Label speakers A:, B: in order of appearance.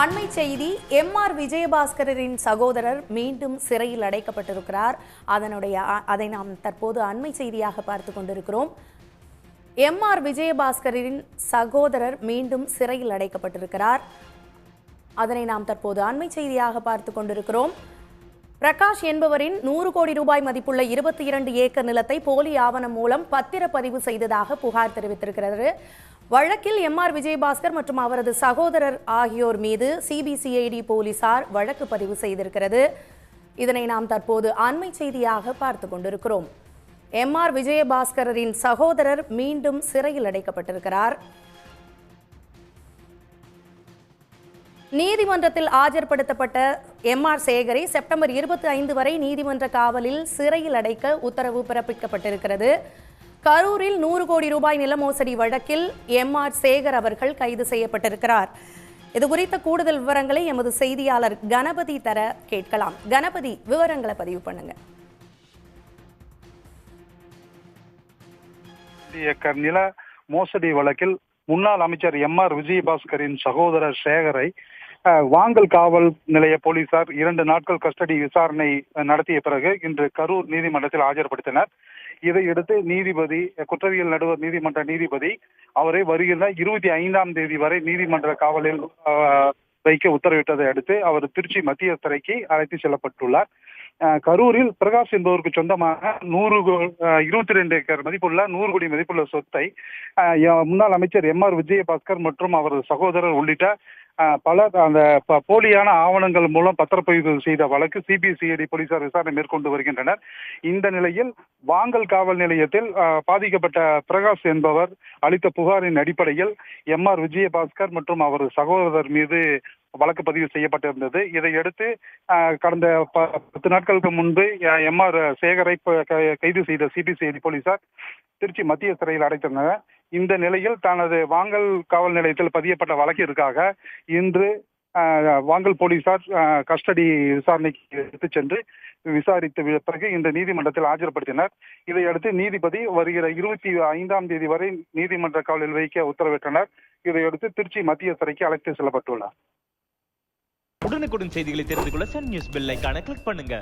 A: அண்மை செய்தி எம்.ஆர். விஜயபாஸ்கரின் சகோதரர் மீண்டும் சிறையில் அடைக்கப்பட்டிருக்கிறார். அதை நாம் தற்போது அண்மை செய்தியாக பார்த்து கொண்டிருக்கிறோம். எம்.ஆர். விஜயபாஸ்கரின் சகோதரர் மீண்டும் சிறையில் அடைக்கப்பட்டிருக்கிறார். அதனை நாம் தற்போது அண்மை செய்தியாக பார்த்து கொண்டிருக்கிறோம். பிரகாஷ் என்பவரின் 100 கோடி ரூபாய் மதிப்புள்ள 22 ஏக்கர் நிலத்தை போலி ஆவணம் மூலம் பத்திரப்பதிவு செய்ததாக புகார் தெரிவித்திருக்கிறது. வழக்கில் எம்.ஆர். விஜயபாஸ்கர் மற்றும் அவரது சகோதரர் ஆகியோர் மீது சிபிசிஐடி போலீசார் வழக்கு பதிவு செய்திருக்கிறது. இதனை நாம் தற்போது அண்மை செய்தியாக பார்த்து கொண்டிருக்கிறோம். எம்.ஆர். விஜயபாஸ்கரின் சகோதரர் மீண்டும் சிறையில் அடைக்கப்பட்டிருக்கிறார். நீதிமன்றத்தில் ஆஜர்படுத்தப்பட்ட எம்.ஆர். சேகரை செப்டம்பர் 25 வரை நீதிமன்ற காவலில் சிறையில் அடைக்க உத்தரவு பிறப்பிக்கப்பட்டிருக்கிறது. கரூரில் 100 கோடி ரூபாய் நில மோசடி வழக்கில் எம்.ஆர். சேகர் அவர்கள் கைது செய்யப்பட்டிருக்கிறார். இது குறித்த கூடுதல் விவரங்களை எமது செய்தியாளர் கணபதி தர கேட்கலாம். கணபதி, விவரங்களை பதிவு பண்ணுங்க.
B: ஏக்கர் நில மோசடி வழக்கில் முன்னாள் அமைச்சர் எம்.ஆர். விஜயபாஸ்கரின் சகோதரர் சேகரை வாங்கல் காவல் நிலைய போலீசார் 2 நாட்கள் கஸ்டடி விசாரணை நடத்திய பிறகு இன்று கரூர் நீதிமன்றத்தில் ஆஜர்படுத்தினர். இதையடுத்து நீதிபதி, குற்றவியல் நடுவர் நீதிமன்ற நீதிபதி அவரை வருகின்ற 25ஆம் தேதி வரை நீதிமன்ற காவலில் வைக்க உத்தரவிட்டதை அடுத்து அவர் திருச்சி மத்திய சிறைக்கு அழைத்து செல்லப்பட்டுள்ளார். கரூரில் பிரகாஷ் என்பவருக்கு சொந்தமாக 22 ஏக்கர் மதிப்புள்ள 100 கோடி மதிப்புள்ள சொத்தை முன்னாள் அமைச்சர் எம்.ஆர். விஜயபாஸ்கர் மற்றும் அவரது சகோதரர் உள்ளிட்ட பலர் அந்த போலியான ஆவணங்கள் மூலம் பத்திரப்பதிவு செய்த வழக்கு சிபிசிஐடி போலீசார் விசாரணை மேற்கொண்டு வருகின்றனர். இந்த நிலையில் வாங்கல் காவல் நிலையத்தில் பாதிக்கப்பட்ட பிரகாஷ் என்பவர் அளித்த புகாரின் அடிப்படையில் எம்.ஆர். விஜயபாஸ்கர் மற்றும் அவரது சகோதரர் மீது வழக்கு பதிவு செய்யப்பட்டிருந்தது. இதையடுத்து கடந்த 10 நாட்களுக்கு முன்பு எம்.ஆர். சேகரை கைது செய்த சிபிசிஐடி போலீசார் திருச்சி மத்திய சிறையில் அடைத்தனர். இந்த நிலையில் தனது வாங்கல் காவல் நிலையத்தில் பதியப்பட்ட வழக்கிற்காக இன்று வாங்கல் போலீசார் கஸ்டடி விசாரணைக்கு எடுத்துச் சென்று விசாரித்த பிறகு இந்த நீதிமன்றத்தில் ஆஜர்படுத்தினர். இதையடுத்து நீதிபதி வருகிற 25ஆம் தேதி வரை நீதிமன்ற காவலில் வைக்க உத்தரவிட்டனர். இதையடுத்து திருச்சி மத்திய சிறைக்கு அழைத்து செல்லப்பட்டுள்ளார்.
C: உடனுக்குடன் செய்திகளை தெரிந்து கொள்ள சன் நியூஸ் பெல் ஐகானை கிளிக் பண்ணுங்க.